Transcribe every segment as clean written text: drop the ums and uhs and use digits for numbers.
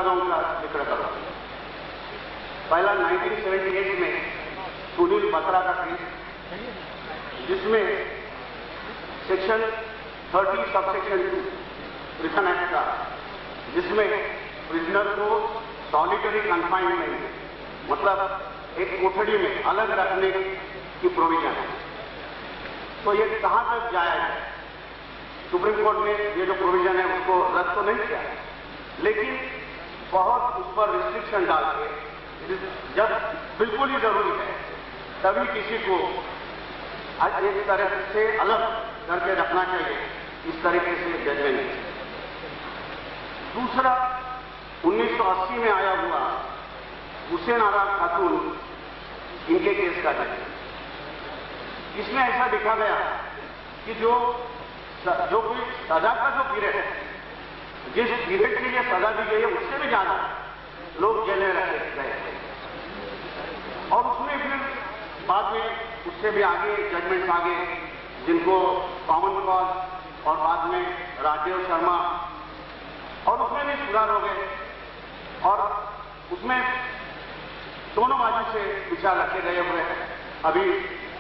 विभागों का जिक्र करूँ। पहला 1978 में सुनील बत्रा का केस, जिसमें सेक्शन 30 सबसेक्शन 2 प्रिजन एक्ट का, जिसमें प्रिजनर को सॉलिटरी कन्फाइनमेंट मतलब एक कोठड़ी में अलग रखने की प्रोविजन है। तो ये कहां तक जाया है? सुप्रीम कोर्ट ने ये जो प्रोविजन है उसको रद्द तो नहीं किया, लेकिन बहुत उस पर रिस्ट्रिक्शन डाल के जब बिल्कुल ही जरूरी है तभी किसी को आज एक तरह से अलग करके रखना चाहिए, इस तरीके से जजमेंट। दूसरा 1980 में आया हुआ हुसैन आरा खातून इनके केस का जज, इसमें ऐसा देखा गया कि जो कोई सजा का जो पीरियड है, जिस पीरियड के लिए सजा दी गई है उससे भी ज्यादा लोग जेल में रखे गए और उसमें फिर बाद में उससे भी आगे जजमेंट्स आगे, जिनको कॉमन कॉज और बाद में राजीव शर्मा, और उसमें भी सुधार हो गए और उसमें दोनों बाजू से विचार रखे गए हुए हैं। अभी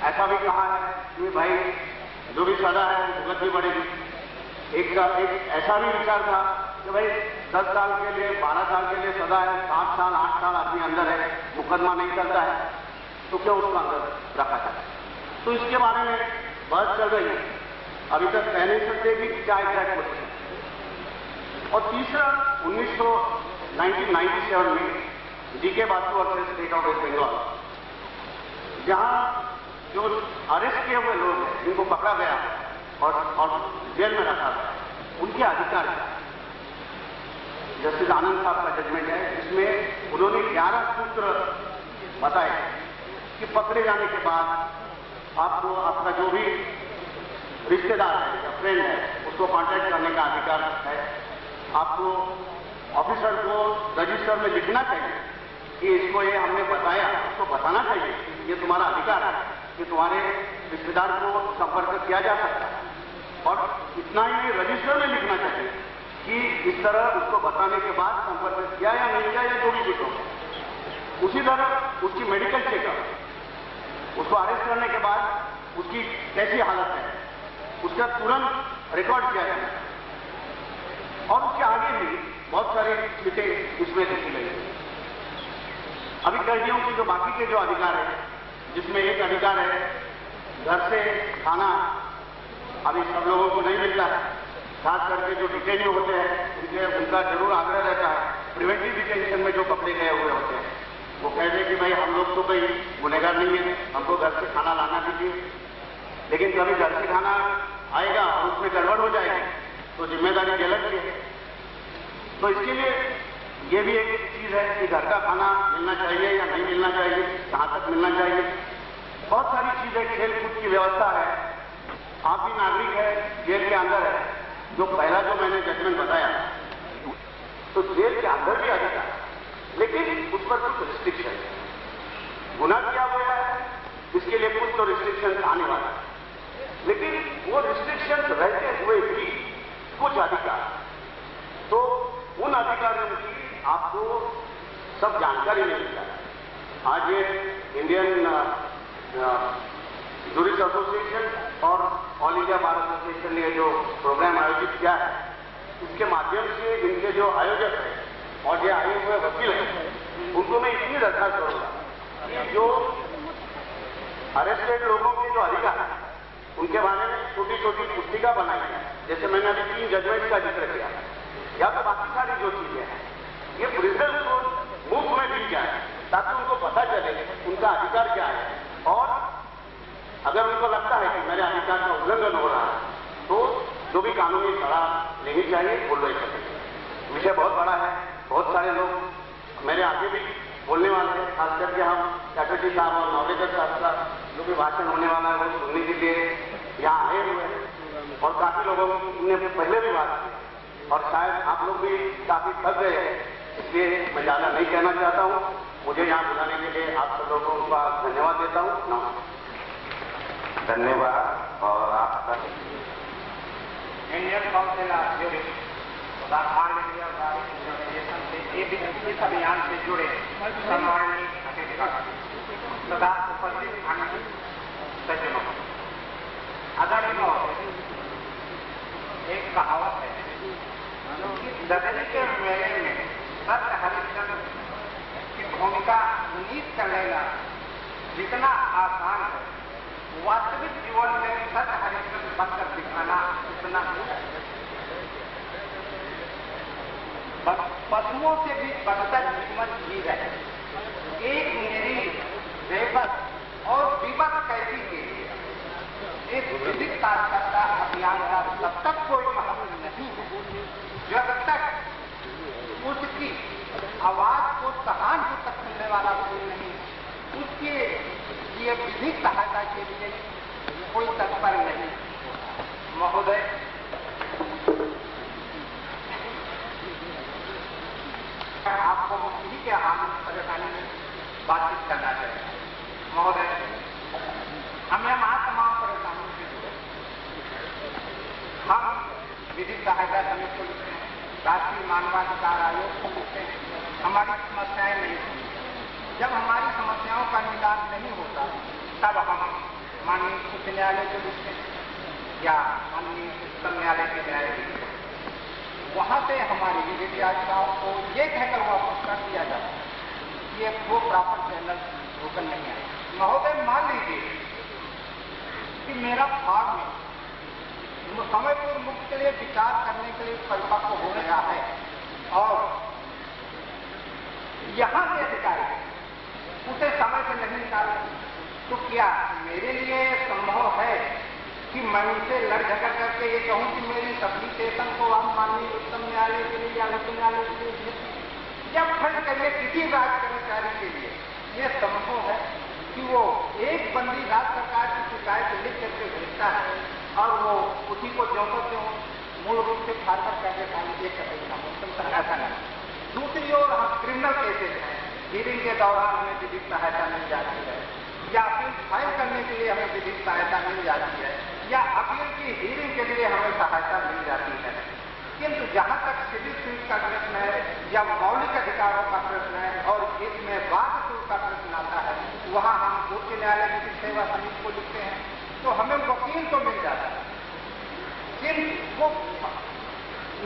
ऐसा भी कहा है कि भाई जो भी सजा है भुगतनी पड़ेगी। एक ऐसा भी विचार था कि भाई 10 साल के लिए 12 साल के लिए सजा है, 7 साल 8 साल आदमी अंदर है, मुकदमा नहीं चलता है, तो क्यों उसको अंदर रखा जाए? तो इसके बारे में बहस चल रही है, अभी तक कह नहीं सकते कि क्या एग्जैक्ट क्वेश्चन। और तीसरा 1997 में GK Basu versus state of West Bengal, जहां जो अरेस्ट किए हुए लोग हैं, जिनको पकड़ा गया और जेल में रखा गया, उनके अधिकार क्या? जस्टिस आनंद साहब का जजमेंट है, जिसमें उन्होंने 11 सूत्र बताए कि पकड़े जाने के बाद आपको आपका जो भी रिश्तेदार है या फ्रेंड है उसको कांटेक्ट करने का अधिकार है। आपको ऑफिसर को रजिस्टर में लिखना चाहिए कि इसको ये हमने बताया, उसको बताना चाहिए, ये तुम्हारा अधिकार है कि तुम्हारे रिश्तेदार को संपर्क किया जा सकता है। और इतना ही नहीं, रजिस्टर में लिखना चाहिए कि इस तरह उसको बताने के बाद संपर्क किया या नहीं किया, या जो भी कुछ हो। उसी तरह उसकी मेडिकल चेकअप, उसको अरेस्ट करने के बाद उसकी कैसी हालत है उसका तुरंत रिकॉर्ड किया जाए। और उसके आगे भी बहुत सारी चीजें इसमें लिखी गई है। अभी कैदियों की जो बाकी के जो अधिकार है, जिसमें एक अधिकार है घर से खाना, अभी सब लोगों को नहीं मिलता है, खास करके जो डिटेन्यू होते हैं उनका जरूर आग्रह रहता है। प्रिवेंटिव डिटेंशन में जो पकड़े गए हुए होते हैं वो कहते हैं कि भाई हम लोग तो कोई गुनहगार नहीं है, हमको घर से खाना लाना दीजिए। लेकिन कभी घर से खाना आएगा और उसमें गड़बड़ हो जाएगी तो जिम्मेदारी जेलर की है। तो इसके लिए ये भी एक चीज है कि घर का खाना मिलना चाहिए या नहीं मिलना चाहिए, कहां तक मिलना चाहिए। बहुत सारी चीजें, खेल कूद की व्यवस्था है। आप भी नागरिक है, जेल के अंदर है, जो पहला जो मैंने जजमेंट बताया, तो जेल के अंदर भी अधिकार है, लेकिन उस पर कुछ रिस्ट्रिक्शन है। गुनाह किया हुआ है, इसके लिए कुछ तो रिस्ट्रिक्शन आने वाला है, लेकिन वो रिस्ट्रिक्शन रहते हुए भी कुछ अधिकार, तो उन अधिकारों की आपको सब जानकारी नहीं मिलता है। आज ये इंडियन जूरिस्ट एसोसिएशन और ऑल इंडिया बार एसोसिएशन ने जो प्रोग्राम आयोजित किया है, इसके माध्यम से इनके जो आयोजक हैं और जो आए हुए वकील हैं, उनको मैं इतनी दरखास्त करूंगा कि जो अरेस्टेड लोगों के जो अधिकार हैं उनके बारे में छोटी छोटी पुस्तिका बनाई है। जैसे मैंने अभी 3 जजमेंट का जिक्र किया, या तो बाकी सारी जो चीजें हैं ये प्रिजनर्स को मुफ्त में दी जाए, ताकि उनको पता चले उनका अधिकार क्या है, और अगर उनको लगता है कि मेरे अधिकार का उल्लंघन हो रहा है तो जो भी कानूनी सलाह लेनी चाहिए वो ले सकें। विषय बहुत बड़ा है, बहुत सारे लोग मेरे आगे भी बोलने वाले हैं, खास करके हम चटर्जी साहब और नवलेकर साहब का जो भी भाषण होने वाला है वो सुनने के लिए यहाँ आए हुए हैं। और काफी लोगों ने पहले भी बात की और शायद आप लोग भी काफी थक गए हैं, इसलिए मैं ज्यादा नहीं कहना चाहता हूँ। मुझे यहाँ बुलाने के लिए आप सब लोगों का धन्यवाद देता हूँ। नमस्कार। धन्यवाद। और आपका Indian council of jurist all India bar association से इस अभियान से जुड़े सम्माननीय अतिथिगण तथा उपस्थित अन्य सज्जनों, आदरणीय महोदय, एक कहावत है कि दशहरे के मेले में सत्य हरिश्चंद्र की भूमिका उन्नीस कर लेना जितना आसान है, वास्तविक जीवन में सत्य हरिश्चंद्र बनकर दिखाना उतना पशुओं से भी बढ़कर जीवन जी रहे। एक मेरी बेबस और विवश कैदी के लिए एक विधिक कार्यकर्ता अभियान का तब तक कोई महत्व नहीं है जब तक उसकी आवाज को सहानुभूति तक सुनने वाला कोई नहीं, उसके लिए विधिक सहायता के लिए कोई तत्पर नहीं। महोदय, आपको इसी के आनंद परेशानी में बातचीत करना चाहिए। महोदय, हम यहाँ तमाम परेशानियों से जुड़े, हम विधिक सहायता समिति को लिखते हैं, राष्ट्रीय मानवाधिकार आयोग को लिखते हैं, हमारी समस्याएं नहीं होती। जब हमारी समस्याओं का निदान नहीं होता तब हम माननीय उच्च न्यायालय को लिखते हैं या माननीय उच्चतम न्यायालय के न्यायाधीश को, वहां से हमारी विधिक याचिकाओं को ये कहकर वापस कर दिया जाता है कि ये वो प्रॉपर चैनल होकर नहीं आए। महोदय, मान लीजिए कि मेरा भाग में समय पूर्व मुक्त के लिए विचार करने के लिए परिपक्व हो रहा है और यहां के अधिकारी उसे समय से नहीं निकाला, तो क्या मेरे लिए संभव है कि मैं उनसे लड़ झगड़ करके ये कहूं कि मेरी सब्लिकेशन को आप माननीय उच्चतम न्यायालय के लिए या उच्च न्यायालय के लिए भेज या खंड करिए किसी राज्य कर्मचारी के लिए ये संभव है कि वो एक बंदी राज्य सरकार की शिकायत लिख करके भेजता है और वो उसी को ज्यों पर त्यों मूल रूप से खाकर कर देता है? ये कहेगा ऐसा नहीं। दूसरी ओर हम क्रिमिनल केसेज हैं, हियरिंग के दौरान हमें विधिक सहायता मिल जाती है या अपील फाइल करने के लिए हमें विधिक सहायता मिल जाती है या अपील की हियरिंग के लिए हमें सहायता मिल जाती है। किंतु जहां तक सिविल सूट का प्रश्न है या मौलिक अधिकारों का प्रश्न है और इसमें वाद सूट का प्रश्न आता है, वहां हम उच्च न्यायालय की सेवा समिति को लिखते हैं तो हमें वकील तो मिल जाता है, किंतु वो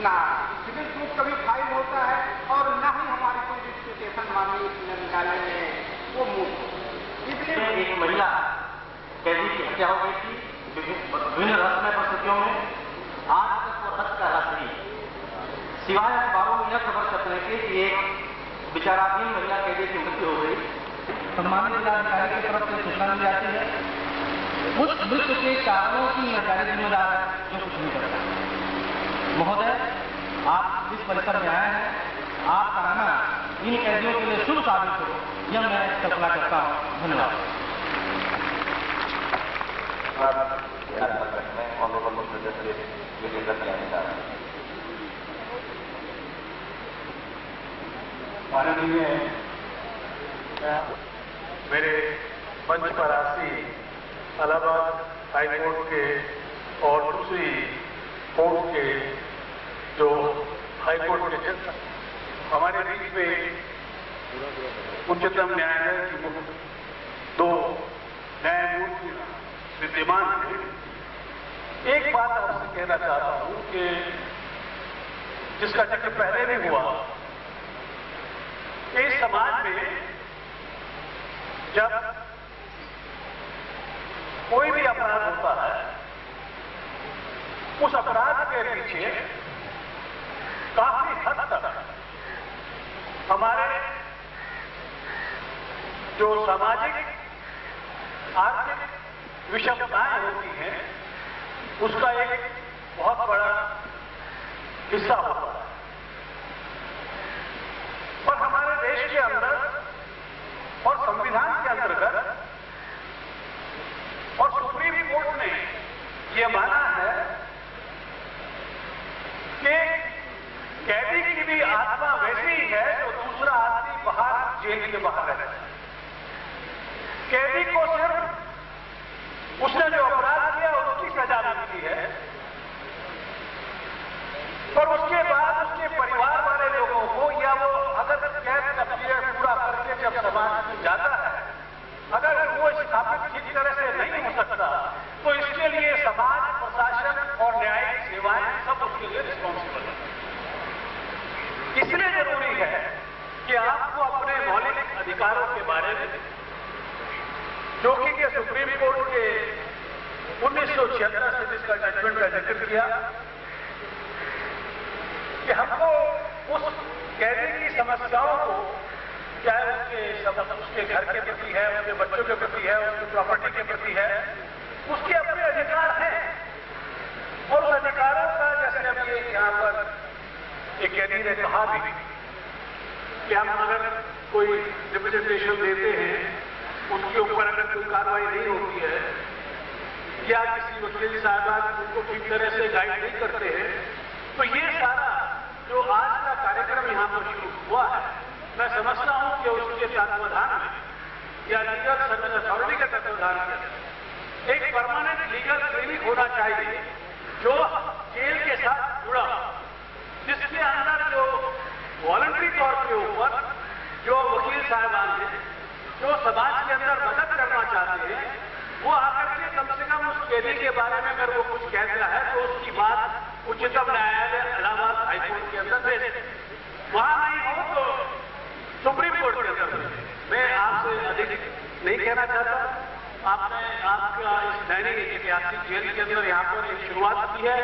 ना सिविल सूट कभी फाइल होता है और न ही हमारी कोई डिस्प्यूटेशन माननीय न्यायालय में वो मूव। इसलिए एक महिला कैदी की हत्या हो गई थी विभिन्न रहस्यमय परिस्थितियों में। आज तक वो हत्या का राशि सिवाय अखबारों में यह खबर छपने की कि एक विचाराधीन महिला कैदी की मृत्यु हो गई, सम्मानित जिलाधिकारी की तरफ से सूचना मिल जाती है। उस मृत्यु के कारणों की सरकारी जिम्मेदार है जो कुछ नहीं करता। महोदय, आप इस परिसर में आए हैं, आपका आना इन कैदियों के लिए शुभ साबित हो, यह मैं कल्पना करता हूँ। धन्यवाद। माननीय मेरे मंच पर आसी इलाहाबाद हाई कोर्ट के और दूसरी कोर्ट के जो हाई कोर्ट के जज हमारे बीच में उच्चतम न्यायालय की दो न्यायमूर्ति विद्यमान थे। एक बात आपसे कहना चाहता हूं कि जिसका जिक्र पहले भी हुआ, इस समाज में जब कोई भी अपराध होता है, उस अपराध के पीछे काफी हद तक हमारे जो सामाजिक आर्थिक विषमताएं होती हैं, उसका एक बहुत बड़ा हिस्सा होता है। और हमारे देश के अंदर और संविधान के अंतर्गत और सुप्रीम कोर्ट ने यह माना है कि कैदी की भी आत्मा वैसी ही है जो दूसरा आदमी बाहर जेल के बाहर है। कैदी को सिर्फ उसने जो अपराध किया उसकी सजा मिलती है, पर उसके बाद उसके अधिकारों के बारे में, जो कि सुप्रीम कोर्ट के 1976 से जिसका जजमेंट का जिक्र किया कि हमको उस कैदी की समस्याओं को, चाहे उसके घर के प्रति है, उसके बच्चों के प्रति है, उसकी प्रॉपर्टी के प्रति है, उसके अपने अधिकार हैं। और उस अधिकारों का, जैसे अभी यहाँ पर एक कैदी ने कहा भी कि हम अगर कोई रिप्रेजेंटेशन देते हैं, उसके ऊपर अगर कोई कार्रवाई नहीं होती है या किसी वकील साहब उनको ठीक तरह से गाइड नहीं करते हैं, तो ये सारा जो आज का कार्यक्रम यहाँ पर शुरू हुआ है, मैं समझता हूं कि उसके तत्वाधान में या लीगल सर्विस अथॉरिटी के तत्वाधान में एक परमानेंट लीगल क्लिनिक होना चाहिए जो जेल के साथ जुड़ा, जिसके अंदर जो वॉलंटरी तौर के ऊपर जो वकील साहबान हैं, जो समाज के अंदर मदद करना चाहते हैं, वो आकर के कम से कम उस कैदी के बारे में अगर वो कुछ कहता है तो उसकी बात उच्चतम न्यायालय इलाहाबाद हाईकोर्ट के अंदर भेजे, वहां नहीं हो तो सुप्रीम कोर्ट के अंदर। मैं आपसे अधिक नहीं कहना चाहता, आपने आपका इस दैनिक ऐतिहासिक जेल के अंदर यहाँ पर एक शुरुआत की है।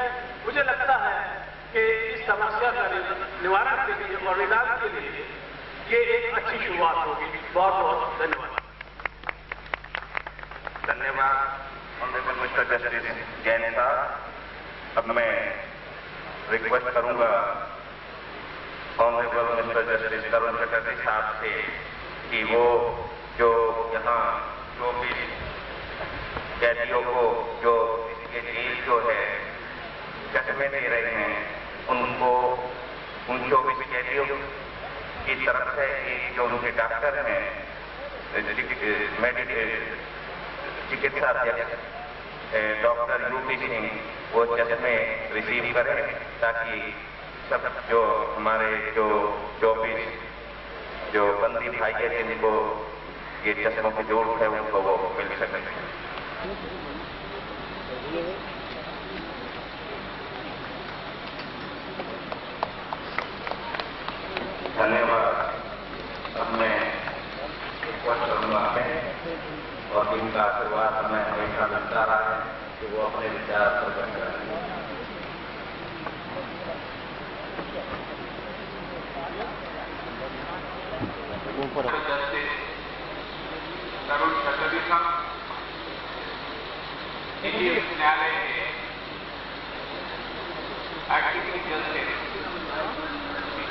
मुझे लगता है कि इस समस्या का निवारण के लिए और निदान के लिए ये एक अच्छी शुरुआत होगी। बहुत बहुत धन्यवाद। धन्यवाद ऑनरेबल मिस्टर जस्टिस जैन साहब। अब मैं रिक्वेस्ट करूंगा ऑनरेबल मिस्टर जस्टिस तरुण चटर्जी साहब से कि वो जो यहाँ जो भी कैदियों को जो ये जेल जो है चकमे दे रहे हैं, उनको उन 24 कैदियों की तरफ से एक जो उनके डॉक्टर हैं, चिकित्सा अध्यक्ष डॉक्टर यूपी सिंह, वो चश्मे रिसीव करें ताकि सब जो हमारे जो 24 जो बंदी भाई है जिनको ये चश्मों की जरूरत है उनको वो मिल सके। धन्यवाद। अब मैं रिक्वेस्ट करूंगा और इनका आशीर्वाद हमें हमेशा मिलता रहा है कि वो अपने विचार प्रकट करें। जस्टिस तरुण चटर्जी साहब, दिल्ली उच्च न्यायालय के एक्टिंग जस्टिस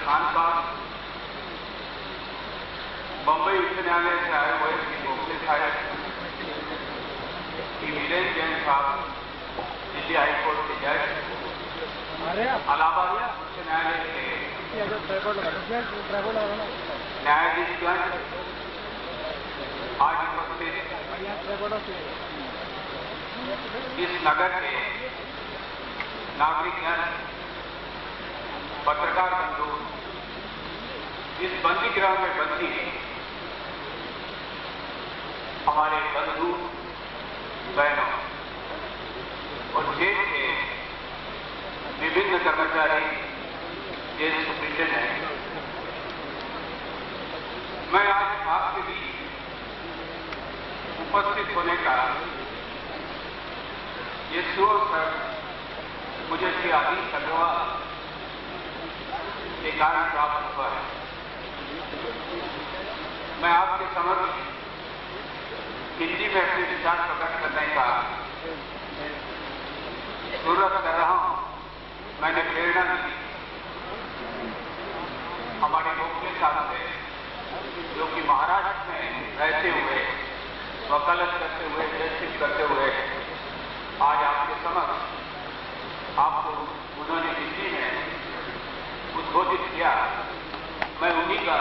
खान साहब, बंबई उच्च न्यायालय से आए हुए श्री गोखले साहब, श्री वीरेंद्र जैन साहब, दिल्ली हाईकोर्ट के जज, इलाहाबाद उच्च न्यायालय के न्यायाधीशगण, आज उपस्थित इस नगर के नागरिकगण, पत्रकार बंधु, इस बंदी गृह में बंदी हमारे बंधु बहनों और जेल के विभिन्न कर्मचारी, जेल सुप्रिंटेंडेंट, मैं आज आपके बीच उपस्थित होने का ये सुअवसर मुझे श्री आदित्य अग्रवाल के कारण प्राप्त हुआ है। मैं आपके समक्ष हिंदी में अपने विचार प्रकट करने का जरूरत कर रहा हूं। मैंने प्रेरणा दी हमारे गोखले साहब से, जो कि महाराष्ट्र में रहते हुए, वकालत करते हुए, जस्टिस करते हुए आज आपके समक्ष आपको उन्होंने हिंदी में उद्बोधित किया। मैं उन्हीं का